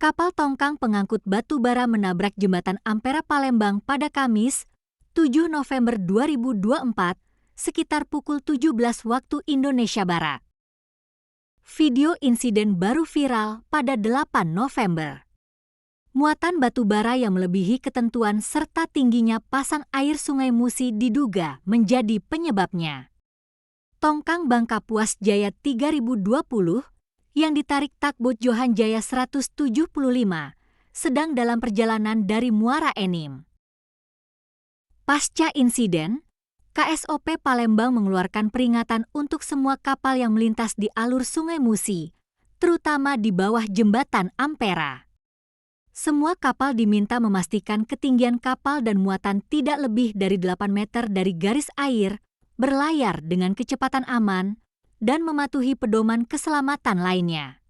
Kapal tongkang pengangkut batu bara menabrak jembatan Ampera Palembang pada Kamis, 7 November 2024, sekitar pukul 17 waktu Indonesia Barat. Video insiden baru viral pada 8 November. Muatan batu bara yang melebihi ketentuan serta tingginya pasang air Sungai Musi diduga menjadi penyebabnya. Tongkang Bangkapuas Jaya 3020 yang ditarik takbot Johan Jaya 175 sedang dalam perjalanan dari Muara Enim. Pasca insiden, KSOP Palembang mengeluarkan peringatan untuk semua kapal yang melintas di alur Sungai Musi, terutama di bawah jembatan Ampera. Semua kapal diminta memastikan ketinggian kapal dan muatan tidak lebih dari 8 meter dari garis air, berlayar dengan kecepatan aman, dan mematuhi pedoman keselamatan lainnya.